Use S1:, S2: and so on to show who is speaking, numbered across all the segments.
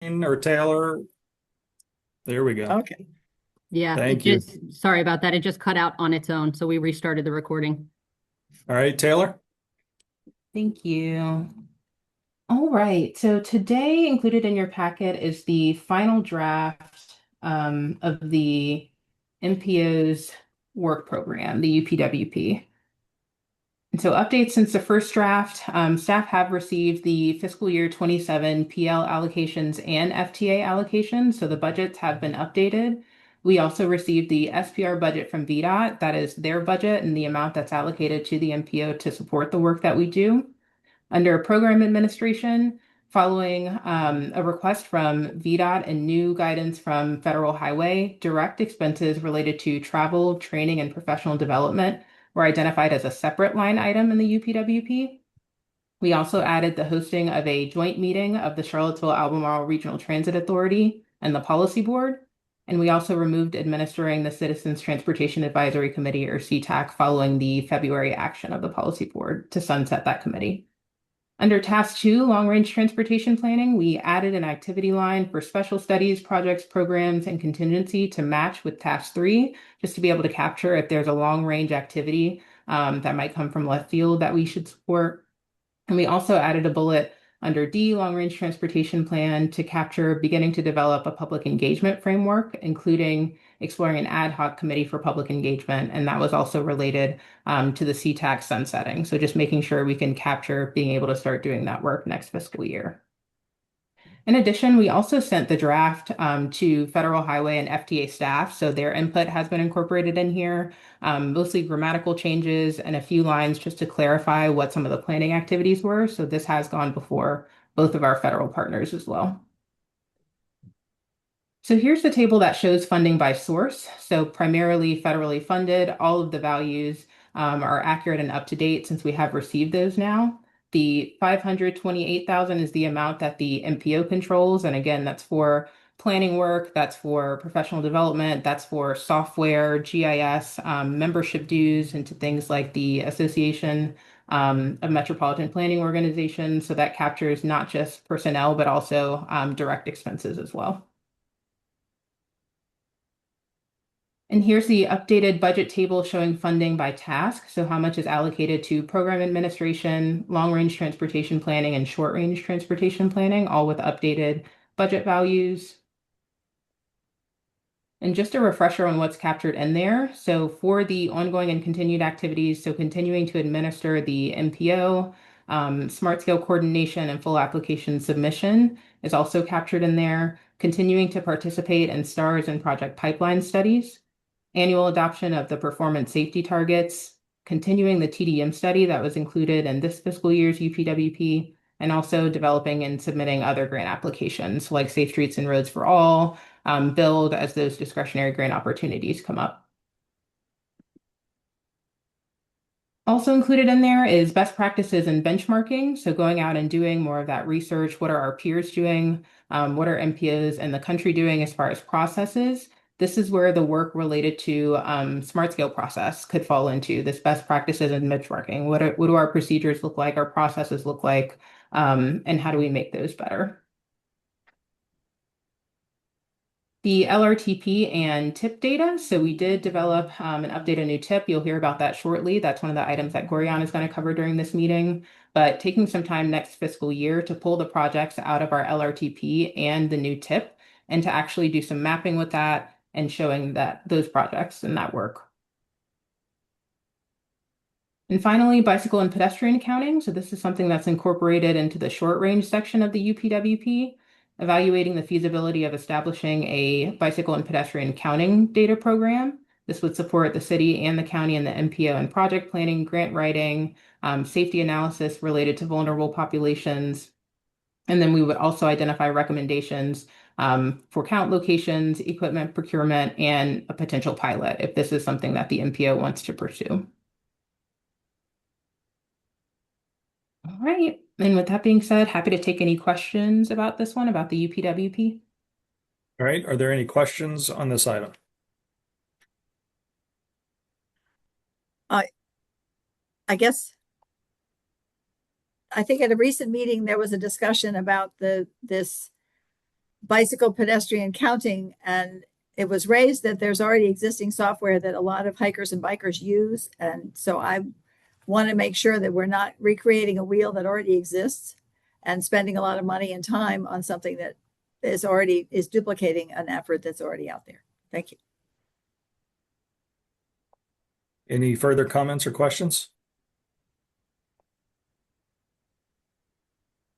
S1: or Taylor? There we go.
S2: Okay.
S3: Yeah, it
S1: Thank you.
S3: just, sorry about that. It just cut out on its own, so we restarted the recording.
S1: All right, Taylor.
S2: Thank you. All right. So today included in your packet is the final draft of the MPO's work program, the UPWP. And so updates since the first draft, staff have received the fiscal year 27 PL allocations and FTA allocations. So the budgets have been updated. We also received the SPR budget from VDOT. That is their budget and the amount that's allocated to the MPO to support the work that we do. Under program administration, following a request from VDOT and new guidance from Federal Highway, direct expenses related to travel, training, and professional development were identified as a separate line item in the UPWP. We also added the hosting of a joint meeting of the Charlottesville-Albemarle Regional Transit Authority and the Policy Board. And we also removed administering the Citizens Transportation Advisory Committee, or CTAC, following the February action of the Policy Board to sunset that committee. Under Task 2, Long-Range Transportation Planning, we added an activity line for special studies, projects, programs, and contingency to match with Task 3, just to be able to capture if there's a long-range activity that might come from left field that we should support. And we also added a bullet under D, Long-Range Transportation Plan, to capture beginning to develop a public engagement framework, including exploring an ad hoc committee for public engagement. And that was also related to the CTAC sunsetting. So just making sure we can capture being able to start doing that work next fiscal year. In addition, we also sent the draft to Federal Highway and FTA staff, so their input has been incorporated in here, mostly grammatical changes and a few lines just to clarify what some of the planning activities were. So this has gone before both of our federal partners as well. So here's the table that shows funding by source. So primarily federally funded, all of the values are accurate and up to date since we have received those now. The 528,000 is the amount that the MPO controls. And again, that's for planning work, that's for professional development, that's for software, GIS, membership dues into things like the Association of Metropolitan Planning Organizations. So that captures not just personnel, but also direct expenses as well. And here's the updated budget table showing funding by task. So how much is allocated to program administration, long-range transportation planning, and short-range transportation planning, all with updated budget values. And just a refresher on what's captured in there. So for the ongoing and continued activities, so continuing to administer the MPO, smart scale coordination and full application submission is also captured in there. Continuing to participate in STARS and project pipeline studies, annual adoption of the performance safety targets, continuing the TDM study that was included in this fiscal year's UPWP, and also developing and submitting other grant applications like Safe Streets and Roads for All, build as those discretionary grant opportunities come up. Also included in there is best practices and benchmarking. So going out and doing more of that research. What are our peers doing? What are MPOs in the country doing as far as processes? This is where the work related to smart scale process could fall into this best practices and benchmarking. What do our procedures look like? Our processes look like? And how do we make those better? The LRTP and tip data. So we did develop and update a new tip. You'll hear about that shortly. That's one of the items that Gorian is going to cover during this meeting. But taking some time next fiscal year to pull the projects out of our LRTP and the new tip and to actually do some mapping with that and showing that those projects and that work. And finally, bicycle and pedestrian accounting. So this is something that's incorporated into the short range section of the UPWP, evaluating the feasibility of establishing a bicycle and pedestrian counting data program. This would support the city and the county and the MPO in project planning, grant writing, safety analysis related to vulnerable populations. And then we would also identify recommendations for count locations, equipment procurement, and a potential pilot if this is something that the MPO wants to pursue. All right. And with that being said, happy to take any questions about this one, about the UPWP.
S1: All right. Are there any questions on this item?
S4: I I guess I think at a recent meeting there was a discussion about this bicycle pedestrian counting, and it was raised that there's already existing software that a lot of hikers and bikers use. And so I want to make sure that we're not recreating a wheel that already exists and spending a lot of money and time on something that is duplicating an effort that's already out there. Thank you.
S1: Any further comments or questions?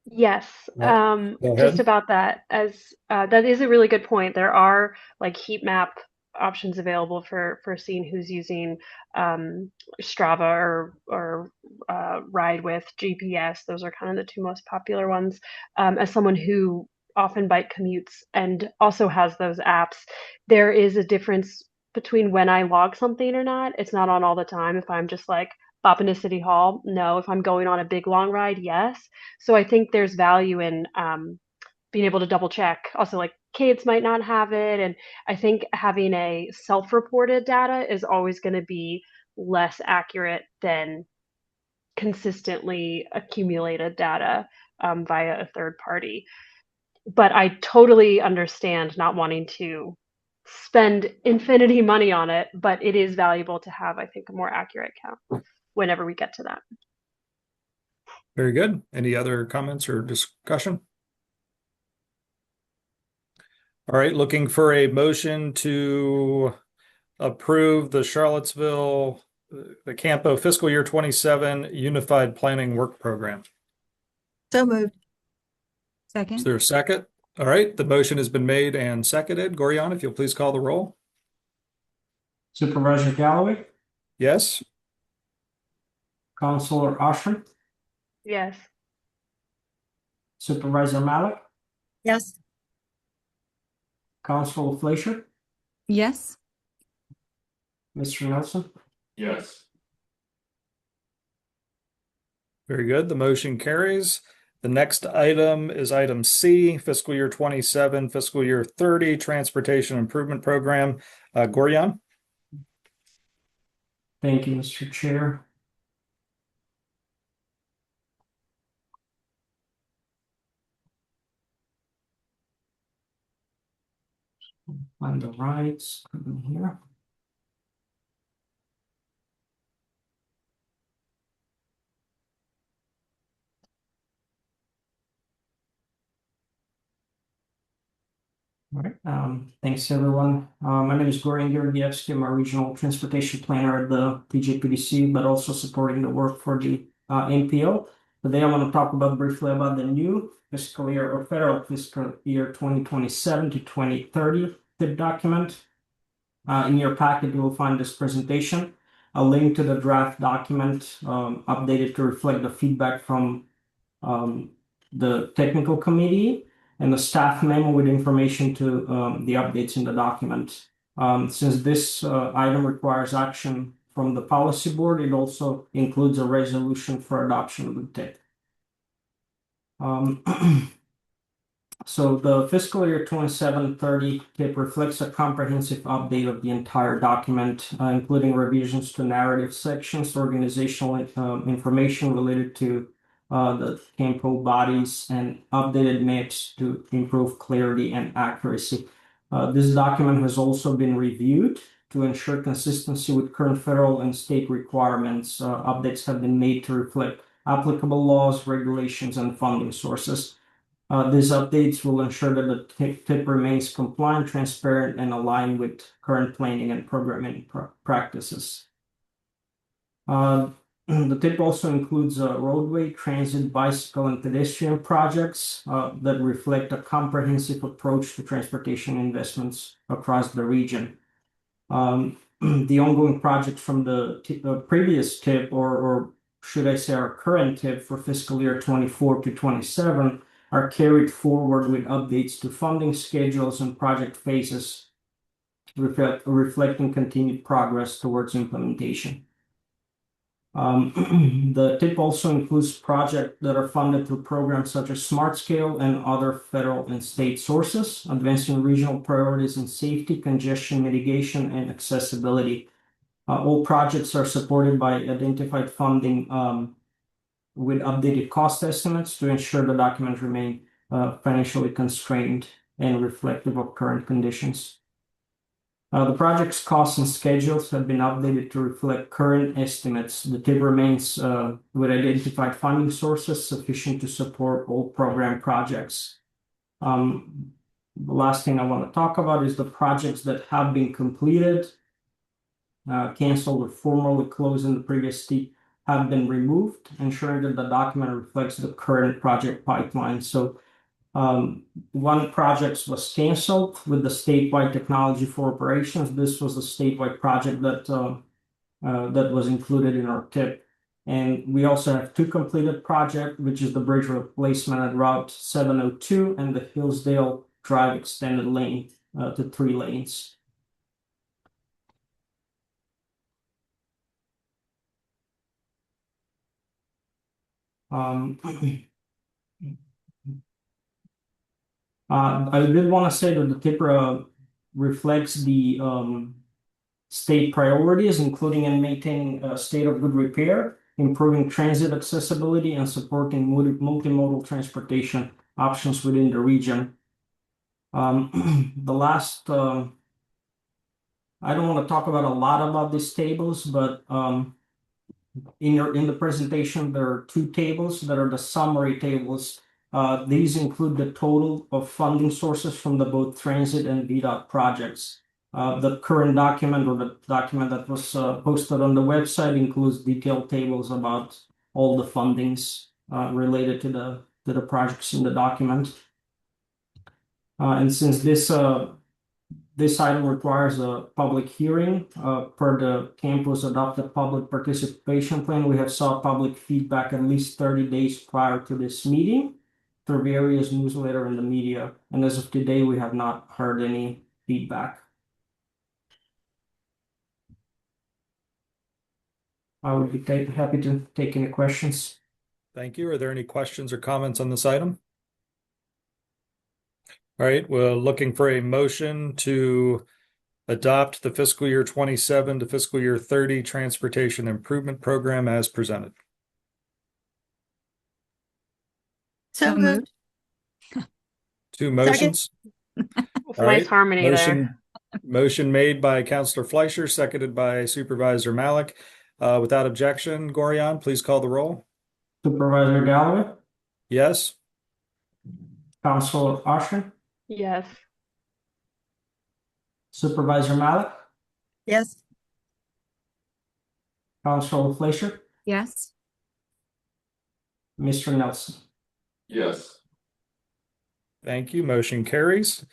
S5: Yes,
S1: Go
S5: just
S1: ahead.
S5: about that, as that is a really good point. There are like heat map options available for seeing who's using Strava or Ride with GPS. Those are kind of the two most popular ones. As someone who often bike commutes and also has those apps, there is a difference between when I log something or not. It's not on all the time. If I'm just like bopping to City Hall, no. If I'm going on a big long ride, yes. So I think there's value in being able to double check. Also, like kids might not have it. And I think having a self-reported data is always going to be less accurate than consistently accumulated data via a third party. But I totally understand not wanting to spend infinity money on it, but it is valuable to have, I think, a more accurate count whenever we get to that.
S1: Very good. Any other comments or discussion? All right, looking for a motion to approve the Charlottesville, the CAMPO fiscal year 27 Unified Planning Work Program.
S4: So moved.
S1: Is
S6: Second.
S1: there a second? All right, the motion has been made and seconded. Gorion, if you'll please call the roll.
S7: Supervisor Galloway,
S1: Yes?
S7: Counselor Oshry,
S5: Yes.
S7: Supervisor Malik,
S4: Yes.
S7: Counselor Fleischer,
S6: Yes.
S7: Mr. Nelson.
S8: Yes.
S1: Very good. The motion carries. The next item is item C, fiscal year 27, fiscal year 30, Transportation Improvement Program. Gorion?
S7: Thank you, Mr. Chair. On the right screen here. All right. Thanks everyone. My name is Goran Georgievsky. I'm a regional transportation planner at the TJPDC, but also supporting the work for the NPO. Today I want to talk briefly about the new fiscal year or federal fiscal year 2027 to 2030 TIP document. In your packet, you will find this presentation, a link to the draft document, updated to reflect the feedback from the technical committee, and the staff memo with information to the updates in the document. Since this item requires action from the policy board, it also includes a resolution for adoption of the TIP. So the fiscal year 27-30 TIP reflects a comprehensive update of the entire document, including revisions to narrative sections, organizational information related to the CAMPO bodies, and updated maps to improve clarity and accuracy. This document has also been reviewed to ensure consistency with current federal and state requirements. Updates have been made to reflect applicable laws, regulations, and funding sources. These updates will ensure that the TIP remains compliant, transparent, and aligned with current planning and programming practices. The TIP also includes roadway, transit, bicycle, and pedestrian projects that reflect a comprehensive approach to transportation investments across the region. The ongoing projects from the previous TIP, or should I say our current TIP for fiscal year 24 to 27, are carried forward with updates to funding schedules and project phases, reflecting continued progress towards implementation. The TIP also includes projects that are funded through programs such as Smart Scale and other federal and state sources, advancing regional priorities in safety, congestion mitigation, and accessibility. All projects are supported by identified funding with updated cost estimates to ensure the documents remain financially constrained. and reflective of current conditions. The project's costs and schedules have been updated to reflect current estimates. The TIP remains with identified funding sources sufficient to support all program projects. The last thing I want to talk about is the projects that have been completed, canceled, or formally closed in the previous TIP have been removed, ensuring that the document reflects the current project pipeline. So one project was canceled with the statewide technology for operations. This was a statewide project that that was included in our TIP. And we also have two completed projects, which is the bridge replacement at Route 702 and the Hillsdale Drive extended lane to 3 lanes. I did want to say that the TIP reflects the state priorities, including in maintaining a state of good repair, improving transit accessibility, and supporting multimodal transportation options within the region. The last, I don't want to talk about a lot about these tables, but in the presentation, there are 2 tables that are the summary tables. These include the total of funding sources from the both transit and VDOT projects. The current document, or the document that was posted on the website, includes detailed tables about all the fundings related to the projects in the document. And since this item requires a public hearing per the CAMPO's adopted public participation plan, we have sought public feedback at least 30 days prior to this meeting through various newsletters and the media. And as of today, we have not heard any feedback. I would be happy to take any questions.
S1: Thank you. Are there any questions or comments on this item? All right, we're looking for a motion to adopt the fiscal year 27 to fiscal year 30 transportation improvement program as presented.
S4: So moved.
S1: 2 motions.
S5: It's
S1: All
S5: nice
S1: right,
S5: harmony there.
S1: Motion made by Councilor Fleischer, seconded by Supervisor Malik. Without objection, Gorion, please call the roll.
S7: Supervisor Galloway,
S1: Yes.
S7: Councilor Oshner,
S5: Yes.
S7: Supervisor Malik,
S4: Yes.
S7: Councilor Fleischer,
S6: Yes.
S7: Mr. Nelson.
S8: Yes.
S1: Thank you. Motion carries.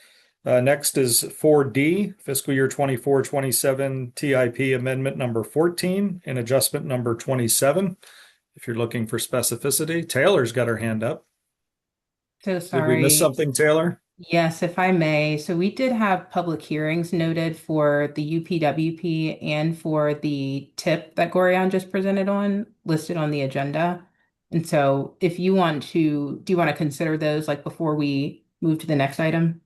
S1: Next is 4D, fiscal year 24-27 TIP amendment number 14 and adjustment number 27. If you're looking for specificity, Taylor's got her hand up.
S2: So
S1: Did we miss
S2: sorry.
S1: something, Taylor?
S2: Yes, if I may. So we did have public hearings noted for the UPWP and for the TIP that Gorion just presented on, listed on the agenda. And so if you want to, do you want to consider those like before we move to the next item?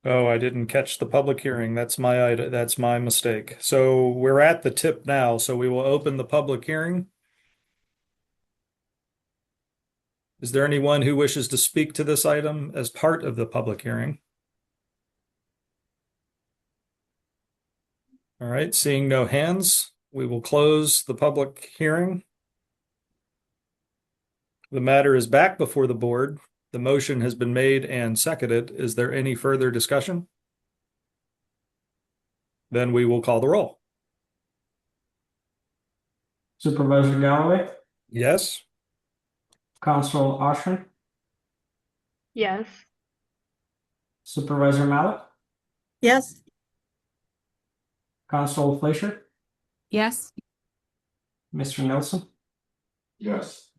S1: Oh, I didn't catch the public hearing. That's my mistake. So we're at the TIP now, so we will open the public hearing. Is there anyone who wishes to speak to this item as part of the public hearing? All right, seeing no hands, we will close the public hearing. The matter is back before the board. The motion has been made and seconded. Is there any further discussion? Then we will call the roll.
S7: Supervisor Galloway,
S1: Yes.
S7: Councilor Oshner,
S5: Yes.
S7: Supervisor Malik,
S4: Yes.
S7: Councilor Fleischer,
S6: Yes.
S7: Mr. Nelson.
S8: Yes.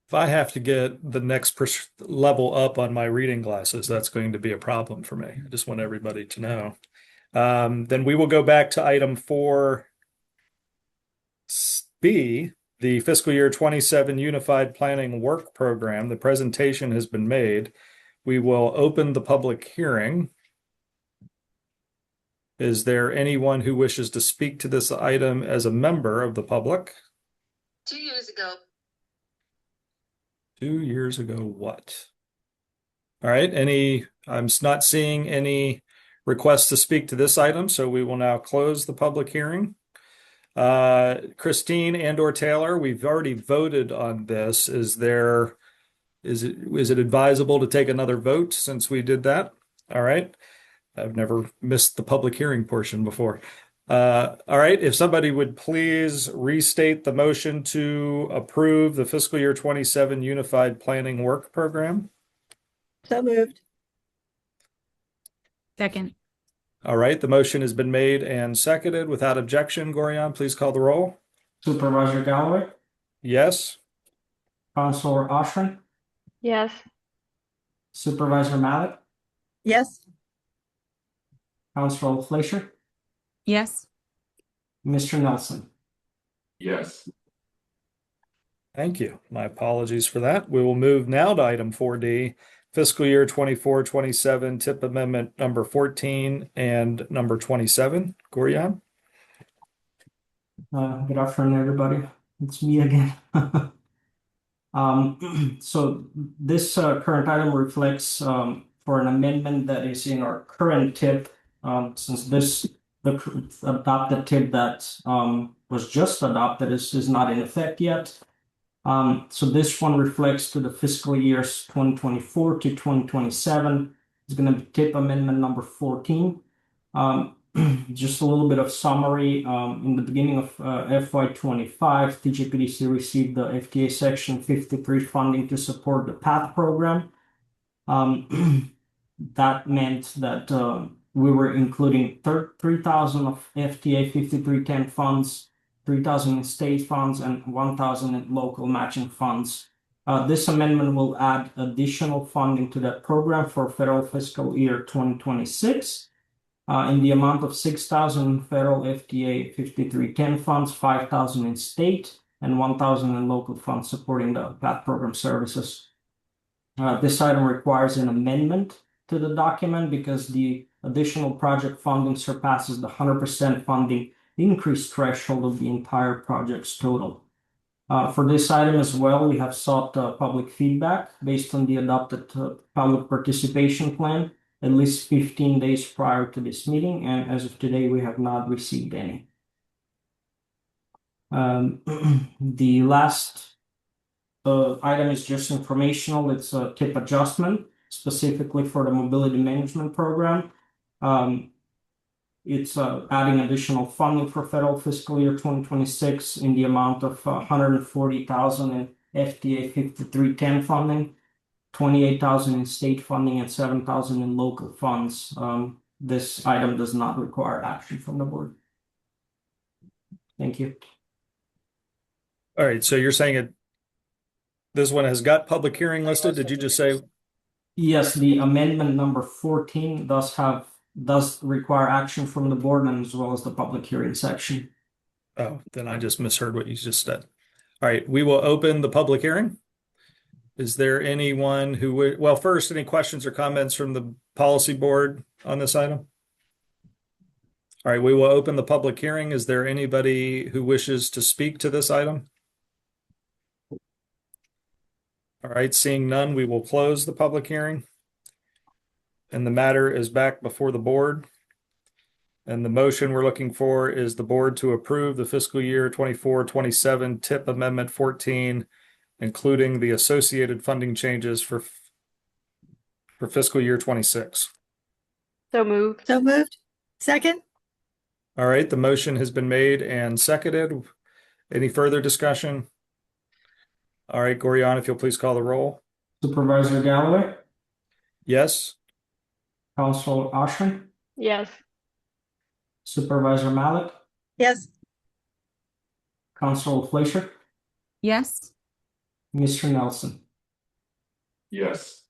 S1: If I have to get the next level up on my reading glasses, that's going to be a problem for me. I just want everybody to know. Then we will go back to item 4B, the fiscal year 27 Unified Planning Work Program. The presentation has been made. We will open the public hearing. Is there anyone who wishes to speak to this item as a member of the public?
S9: 2 years ago.
S1: 2 years ago, what? All right, I'm not seeing any requests to speak to this item, so we will now close the public hearing. Christine and/or Taylor, we've already voted on this. Is it advisable to take another vote since we did that? All right. I've never missed the public hearing portion before. All right, if somebody would please restate the motion to approve the fiscal year 27 Unified Planning Work Program.
S4: So moved.
S3: Second.
S1: All right, the motion has been made and seconded without objection. Gorion, please call the roll.
S7: Supervisor Galloway,
S1: Yes.
S7: Counselor Oshrin,
S5: Yes.
S7: Supervisor Malik,
S4: Yes.
S7: Counselor Fleischer,
S3: Yes.
S7: Mr. Nelson.
S8: Yes.
S1: Thank you. My apologies for that. We will move now to item 4D, fiscal year 24-27 TIP amendment number 14 and number 27. Gorion?
S7: Good afternoon, everybody. It's me again. So this current item reflects for an amendment that is in our current TIP, since the adopted TIP that was just adopted is not in effect yet. So this one reflects to the fiscal years 2024 to 2027. It's going to be TIP amendment number 14. Just a little bit of summary. In the beginning of FY25, TJPDC received the FTA Section 53 funding to support the PATH program. That meant that we were including 3,000 of FTA 5310 funds, 3,000 in state funds, and 1,000 in local matching funds. This amendment will add additional funding to that program for federal fiscal year 2026. In the amount of 6,000 in federal FTA 5310 funds, 5,000 in state, and 1,000 in local funds supporting the PATH program services. This item requires an amendment to the document because the additional project funding surpasses the 100% funding increase threshold of the entire project's total. For this item as well, we have sought public feedback based on the adopted public participation plan at least 15 days prior to this meeting, and as of today, we have not received any. The last item is just informational. It's a TIP adjustment, specifically for the mobility management program. It's adding additional funding for federal fiscal year 2026 in the amount of 140,000 in FTA 5310 funding, 28,000 in state funding, and 7,000 in local funds. This item does not require action from the board. Thank you.
S1: All right, so you're saying this one has got public hearing listed? Did you just say?
S7: Yes, the amendment number 14 does require action from the board and as well as the public hearing section.
S1: Oh, then I just misheard what you just said. All right, we will open the public hearing. Is there anyone who would, well, first, any questions or comments from the policy board on this item? All right, we will open the public hearing. Is there anybody who wishes to speak to this item? All right, seeing none, we will close the public hearing. And the matter is back before the board. And the motion we're looking for is the board to approve the fiscal year 24-27 TIP Amendment 14, including the associated funding changes for fiscal year 26.
S5: So moved.
S4: So moved. Second.
S1: All right, the motion has been made and seconded. Any further discussion? All right, Gorion, if you'll please call the roll.
S7: Supervisor Galloway,
S1: Yes.
S7: Councilor Oshrin,
S5: Yes.
S7: Supervisor Malik,
S4: Yes.
S7: Councilor Fleischer,
S3: Yes.
S7: Mr. Nelson.
S8: Yes.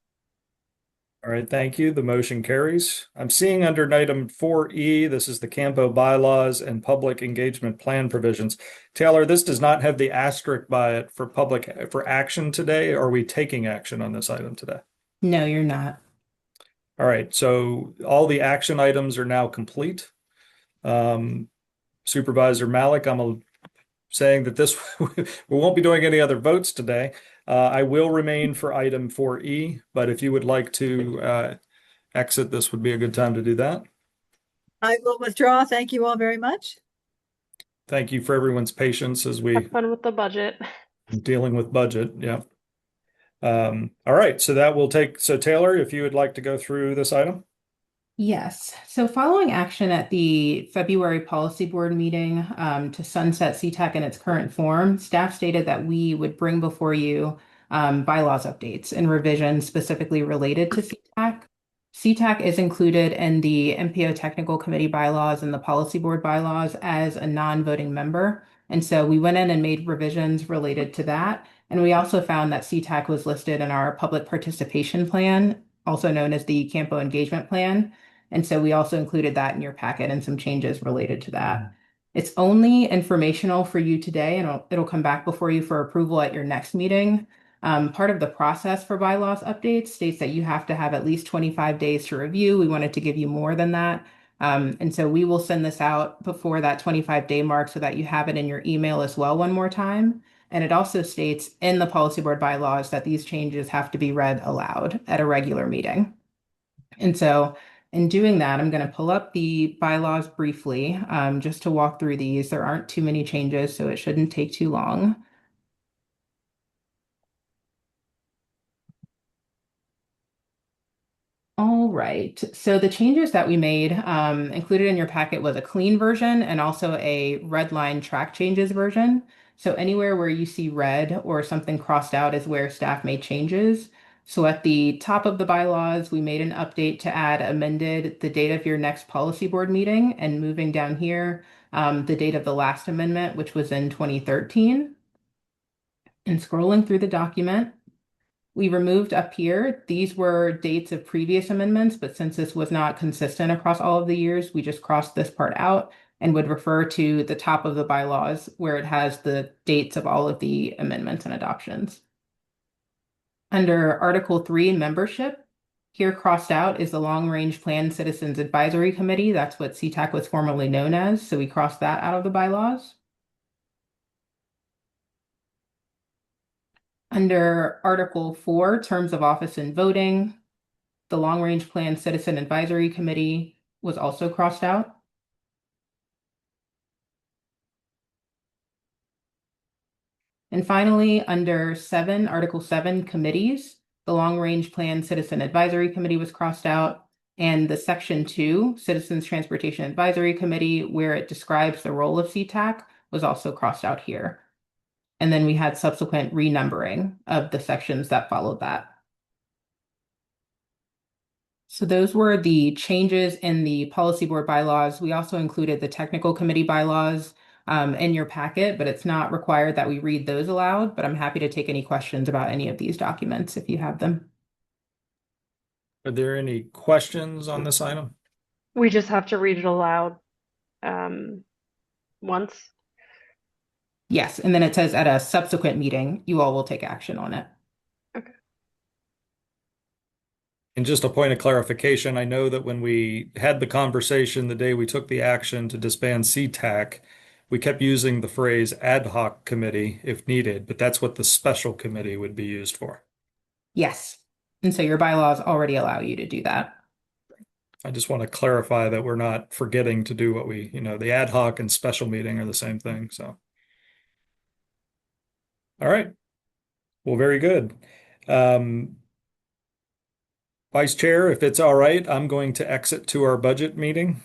S1: All right, thank you. The motion carries. I'm seeing under item 4E, this is the CAMPO bylaws and public engagement plan provisions. Taylor, this does not have the asterisk by it for action today. Are we taking action on this item today?
S2: No, you're not.
S1: All right, so all the action items are now complete. Supervisor Malik, I'm saying that we won't be doing any other votes today. I will remain for item 4E, but if you would like to exit, this would be a good time to do that.
S4: I will withdraw. Thank you all very much.
S1: Thank you for everyone's patience as we
S5: Have fun with the budget.
S1: dealing with budget. Yeah. All right. So that will take, so Taylor, if you would like to go through this item.
S2: Yes. So following action at the February Policy Board meeting to sunset CTAC in its current form, staff stated that we would bring before you bylaws updates and revisions specifically related to CTAC. CTAC is included in the MPO Technical Committee bylaws and the Policy Board bylaws as a non-voting member. And so we went in and made revisions related to that. And we also found that CTAC was listed in our public participation plan, also known as the CAMPO engagement plan. And so we also included that in your packet and some changes related to that. It's only informational for you today, and it'll come back before you for approval at your next meeting. Part of the process for bylaws updates states that you have to have at least 25 days to review. We wanted to give you more than that. And so we will send this out before that 25-day mark so that you have it in your email as well one more time. And it also states in the policy board bylaws that these changes have to be read aloud at a regular meeting. And so in doing that, I'm going to pull up the bylaws briefly just to walk through these. There aren't too many changes, so it shouldn't take too long. All right, so the changes that we made included in your packet was a clean version and also a red line track changes version. So anywhere where you see red or something crossed out is where staff made changes. So at the top of the bylaws, we made an update to add amended the date of your next policy board meeting, and moving down here, the date of the last amendment, which was in 2013. And scrolling through the document, we removed up here, these were dates of previous amendments, but since this was not consistent across all of the years, we just crossed this part out and would refer to the top of the bylaws where it has the dates of all of the amendments and adoptions. Under Article 3, membership, here crossed out is the Long Range Plan Citizens Advisory Committee. That's what CTAC was formerly known as, so we crossed that out of the bylaws. Under Article 4, terms of office and voting, the Long Range Plan Citizen Advisory Committee was also crossed out. And finally, under Article 7, committees, the Long Range Plan Citizen Advisory Committee was crossed out, and the Section 2, Citizens Transportation Advisory Committee, where it describes the role of CTAC, was also crossed out here. And then we had subsequent renumbering of the sections that followed that. So those were the changes in the policy board bylaws. We also included the technical committee bylaws in your packet, but it's not required that we read those aloud, but I'm happy to take any questions about any of these documents if you have them.
S1: Are there any questions on this item?
S5: We just have to read it aloud once.
S2: Yes, and then it says at a subsequent meeting, you all will take action on it.
S5: Okay.
S1: And just a point of clarification, I know that when we had the conversation the day we took the action to disband CTAC, we kept using the phrase ad hoc committee if needed, but that's what the special committee would be used for.
S2: Yes, and so your bylaws already allow you to do that.
S1: I just want to clarify that we're not forgetting to do what the ad hoc and special meeting are the same thing, so. All right. Well, very good. Vice Chair, if it's all right, I'm going to exit to our budget meeting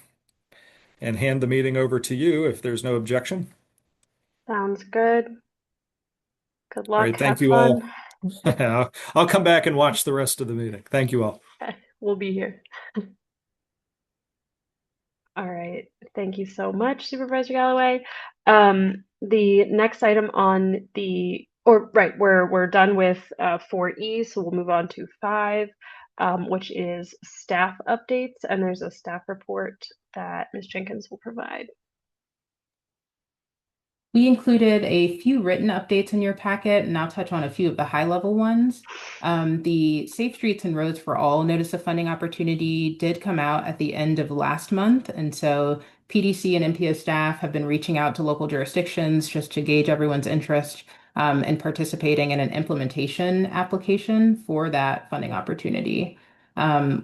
S1: and hand the meeting over to you if there's no objection.
S5: Sounds good. Good luck.
S1: All right, thank
S5: Have
S1: you
S5: fun.
S1: all. I'll come back and watch the rest of the meeting. Thank you all.
S5: We'll be here. All right. Thank you so much, Supervisor Galloway. The next item on we're done with 4E, so we'll move on to 5, which is staff updates, and there's a staff report that Ms. Jenkins will provide.
S2: We included a few written updates in your packet, and I'll touch on a few of the high-level ones. The Safe Streets and Roads for All Notice of Funding Opportunity did come out at the end of last month, and so PDC and MPO staff have been reaching out to local jurisdictions just to gauge everyone's interest and participating in an implementation application for that funding opportunity.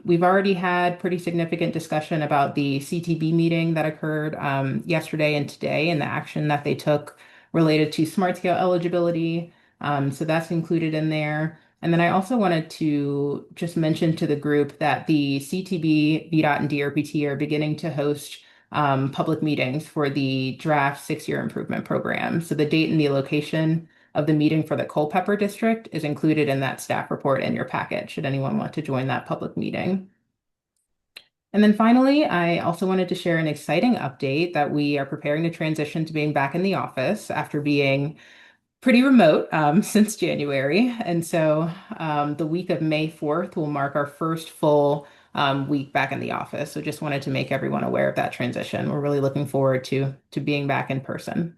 S2: We've already had pretty significant discussion about the CTB meeting that occurred yesterday and today and the action that they took related to smart scale eligibility. So that's included in there. And then I also wanted to just mention to the group that the CTB, VDOT, and DRPT are beginning to host public meetings for the draft 6-year improvement program. So the date and the location of the meeting for the Culpeper District is included in that staff report in your packet, should anyone want to join that public meeting. And then finally, I also wanted to share an exciting update that we are preparing to transition to being back in the office after being pretty remote since January. And so the week of May 4th will mark our first full week back in the office. So just wanted to make everyone aware of that transition. We're really looking forward to being back in person.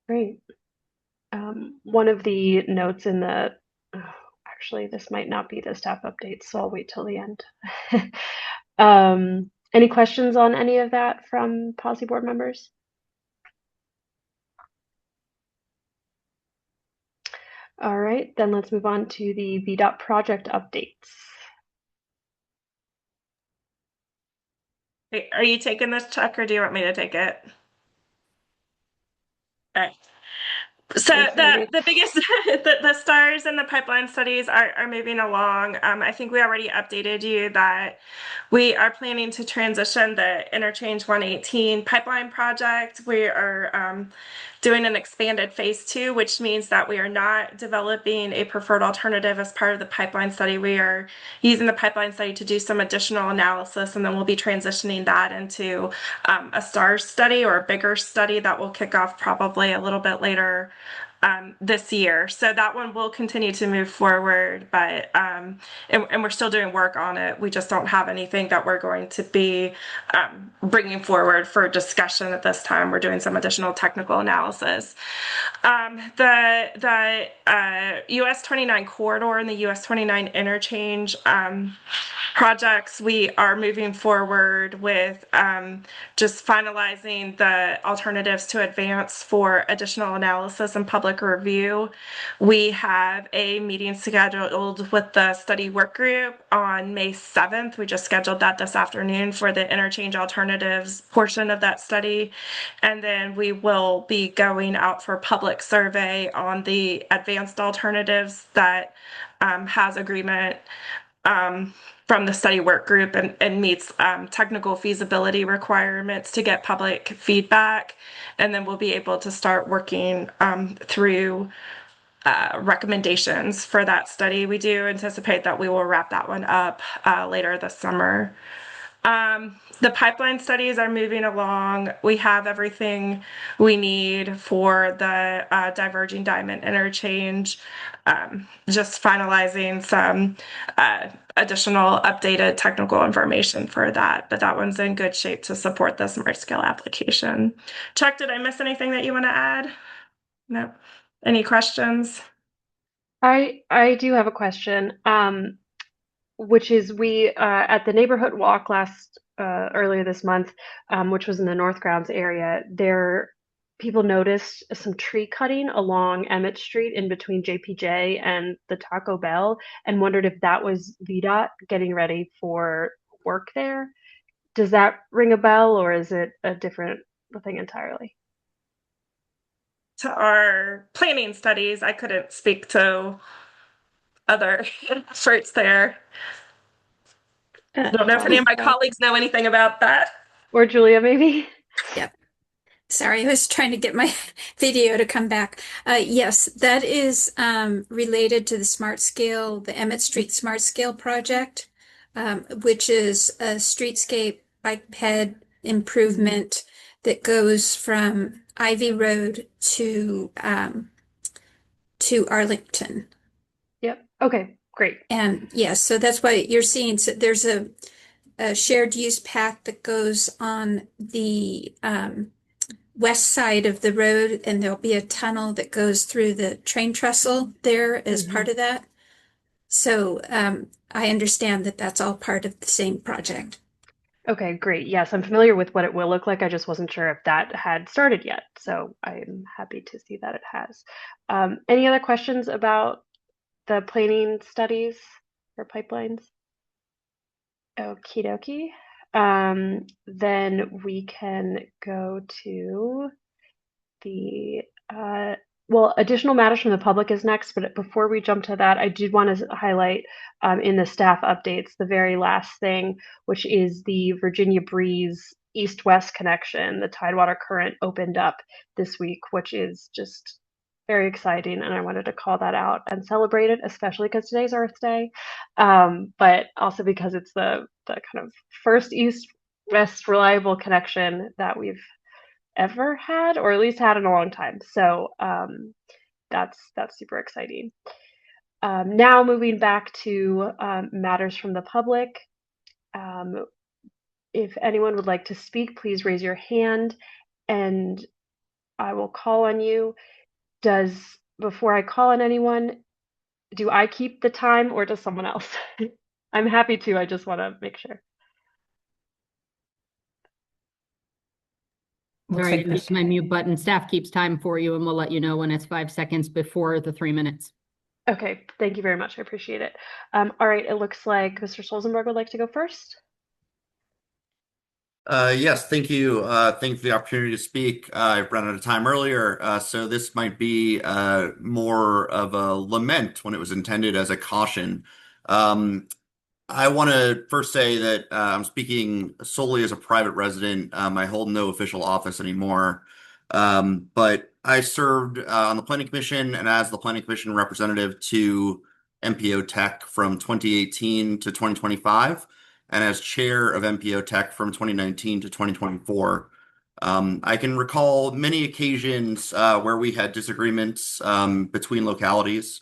S5: Great. One of the notes in the, actually, this might not be the staff update, so I'll wait till the end. Any questions on any of that from policy board members? All right, then let's move on to the VDOT project updates.
S6: Hey, are you taking this, Chuck, or do you want me to take it? All right. So the biggest the stars and the pipeline studies are moving along. I think we already updated you that we are planning to transition the Interchange 118 pipeline project. We are doing an expanded phase 2, which means that we are not developing a preferred alternative as part of the pipeline study. We are using the pipeline study to do some additional analysis, and then we'll be transitioning that into a STARS study or a bigger study that will kick off probably a little bit later this year. So that one will continue to move forward, but and we're still doing work on it. We just don't have anything that we're going to be bringing forward for discussion at this time. We're doing some additional technical analysis. The US 29 corridor and the US 29 interchange projects, we are moving forward with just finalizing the alternatives to advance for additional analysis and public review. We have a meeting scheduled with the study work group on May 7th. We just scheduled that this afternoon for the interchange alternatives portion of that study. And then we will be going out for public survey on the advanced alternatives that has agreement from the study work group and meets technical feasibility requirements to get public feedback. And then we'll be able to start working through recommendations for that study. We do anticipate that we will wrap that one up later this summer. The pipeline studies are moving along. We have everything we need for the diverging diamond interchange. Just finalizing some additional updated technical information for that, but that one's in good shape to support the smart scale application. Chuck, did I miss anything that you want to add? No. Any questions?
S5: I do have a question, which is we at the neighborhood walk earlier this month, which was in the North Grounds area, people noticed some tree cutting along Emmett Street in between JPJ and the Taco Bell, and wondered if that was VDOT getting ready for work there. Does that ring a bell, or is it a different thing entirely?
S6: To our planning studies, I couldn't speak to other efforts there. I don't know if any of my colleagues know anything about that.
S5: Or Julia, maybe?
S9: Yep. Sorry, I was trying to get my video to come back. Yes, that is related to the Smart Scale, the Emmett Street Smart Scale project, which is a streetscape biped improvement that goes from Ivy Road to Arlington.
S5: Yep. Okay, great.
S9: And yes, so that's why you're seeing, so there's a shared use path that goes on the west side of the road, and there'll be a tunnel that goes through the train trestle there as part of that. So I understand that that's all part of the same project.
S5: Okay, great. Yes, I'm familiar with what it will look like. I just wasn't sure if that had started yet. So I'm happy to see that it has. Any other questions about the planning studies or pipelines? Okie dokie. Then we can go to the additional matters from the public is next, but before we jump to that, I did want to highlight in the staff updates the very last thing, which is the Virginia Breeze east-west connection. The Tidewater Current opened up this week, which is just very exciting, and I wanted to call that out and celebrate it, especially because today's Earth Day, but also because it's the kind of first east-west reliable connection that we've ever had, or at least had in a long time. So that's super exciting. Now moving back to matters from the public. If anyone would like to speak, please raise your hand and I will call on you. Before I call on anyone, do I keep the time or does someone else? I'm happy to, I just want to make sure.
S3: Sorry, to press my mute button. Staff keeps time for you and we'll let you know when it's 5 seconds before the 3 minutes.
S5: Okay, thank you very much. I appreciate it. All right, it looks like Mr. Stolzenberg would like to go first.
S10: Yes, thank you. Thank you for the opportunity to speak. I've run out of time earlier, so this might be more of a lament when it was intended as a caution. I want to first say that I'm speaking solely as a private resident. I hold no official office anymore, but I served on the Planning Commission and as the Planning Commission representative to MPO Tech from 2018 to 2025. And as chair of MPO Tech from 2019 to 2024. I can recall many occasions where we had disagreements between localities,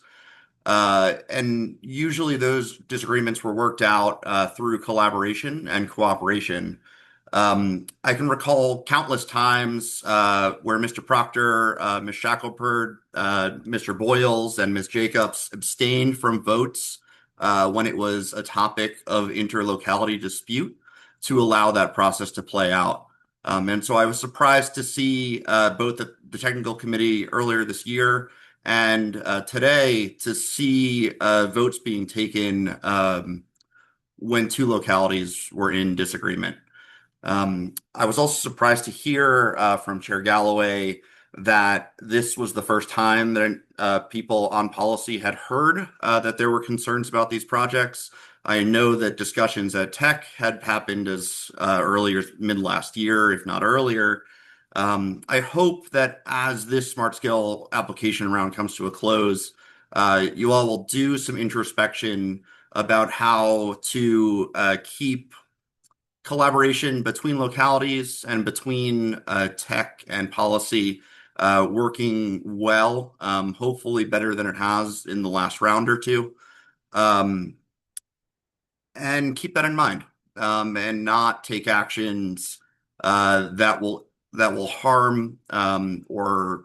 S10: and usually those disagreements were worked out through collaboration and cooperation. I can recall countless times where Mr. Proctor, Ms. Shackelford, Mr. Boyles, and Ms. Jacobs abstained from votes when it was a topic of interlocality dispute to allow that process to play out. And so I was surprised to see both the technical committee earlier this year and today to see votes being taken when two localities were in disagreement. I was also surprised to hear from Chair Galloway that this was the first time that people on policy had heard that there were concerns about these projects. I know that discussions at Tech had happened as earlier mid last year, if not earlier. I hope that as this smart scale application round comes to a close, you all will do some introspection about how to keep collaboration between localities and between tech and policy working well, hopefully better than it has in the last round or two. And keep that in mind and not take actions that will harm or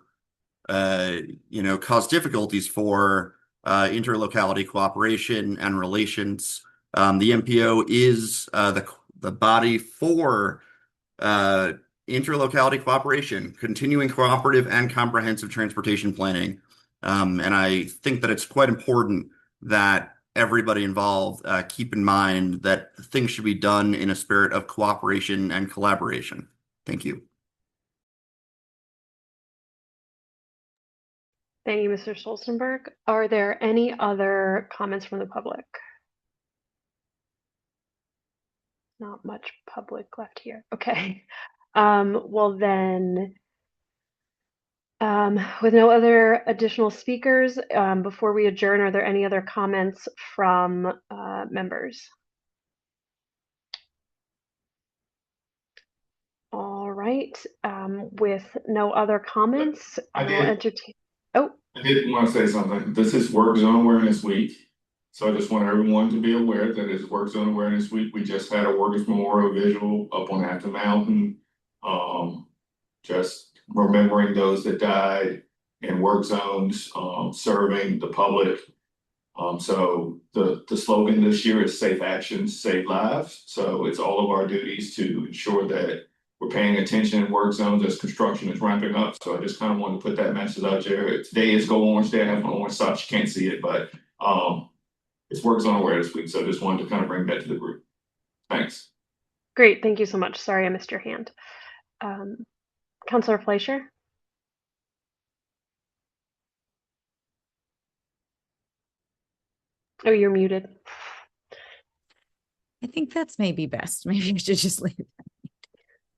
S10: cause difficulties for interlocality cooperation and relations. The MPO is the body for interlocality cooperation, continuing cooperative and comprehensive transportation planning. And I think that it's quite important that everybody involved keep in mind that things should be done in a spirit of cooperation and collaboration. Thank you.
S5: Thank you, Mr. Stolzenberg. Are there any other comments from the public? Not much public left here. Okay. Well then, with no other additional speakers, before we adjourn, are there any other comments from members? All right. With no other comments, I will entertain. Oh,
S8: I did want to say something. This is Work Zone Awareness Week. So I just want everyone to be aware that it's Work Zone Awareness Week. We just had a Workers Memorial Visual up on Acton Mountain. Just remembering those that died in work zones, serving the public. So the slogan this year is Safe Actions, Save Lives. So it's all of our duties to ensure that we're paying attention in work zones as construction is ramping up. So I just kind of wanted to put that message out there. Today is Go Orange Day. I have my orange socks. You can't see it, but it's Work Zone Awareness Week. So I just wanted to kind of bring that to the group. Thanks.
S5: Great. Thank you so much. Sorry, I missed your hand. Councilor Fleischer? Oh, you're muted.
S11: I think that's maybe best. Maybe I should just leave it.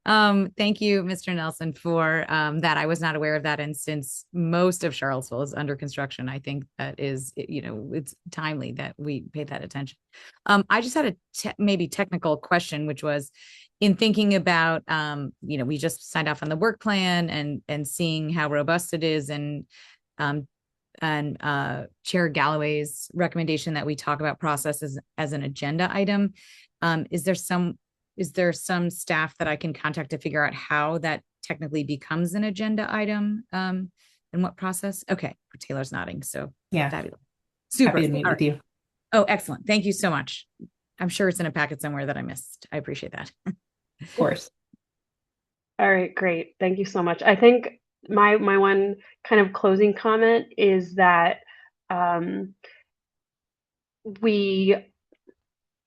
S11: Thank you, Mr. Nelson, for that. I was not aware of that. And since most of Charlottesville is under construction, I think that is, it's timely that we pay that attention. I just had a maybe technical question, which was in thinking about, we just signed off on the work plan and seeing how robust it is and Chair Galloway's recommendation that we talk about processes as an agenda item. Is there some staff that I can contact to figure out how that technically becomes an agenda item? And what process? Okay, Taylor's nodding. So
S2: yeah,
S11: fabulous. Super.
S2: Happy to meet with you.
S11: Oh, excellent. Thank you so much. I'm sure it's in a packet somewhere that I missed. I appreciate that.
S2: Of course.
S5: All right, great. Thank you so much. I think my one kind of closing comment is that we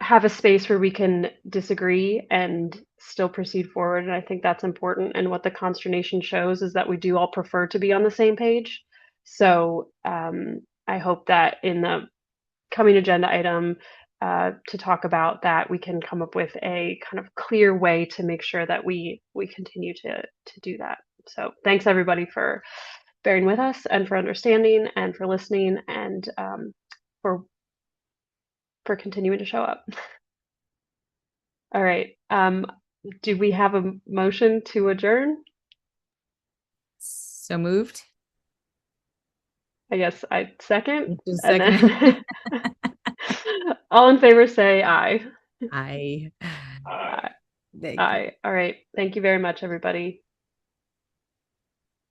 S5: have a space where we can disagree and still proceed forward. And I think that's important. And what the consternation shows is that we do all prefer to be on the same page. So I hope that in the coming agenda item to talk about that, we can come up with a kind of clear way to make sure that we continue to do that. So thanks everybody for bearing with us and for understanding and for listening and for continuing to show up. All right. Do we have a motion to adjourn?
S11: So moved.
S5: I guess I second.
S11: Second.
S5: All in favor say aye.
S11: Aye.
S5: Aye. All right. Thank you very much, everybody.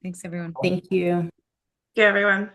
S11: Thanks, everyone.
S2: Thank you.
S6: Yeah, everyone.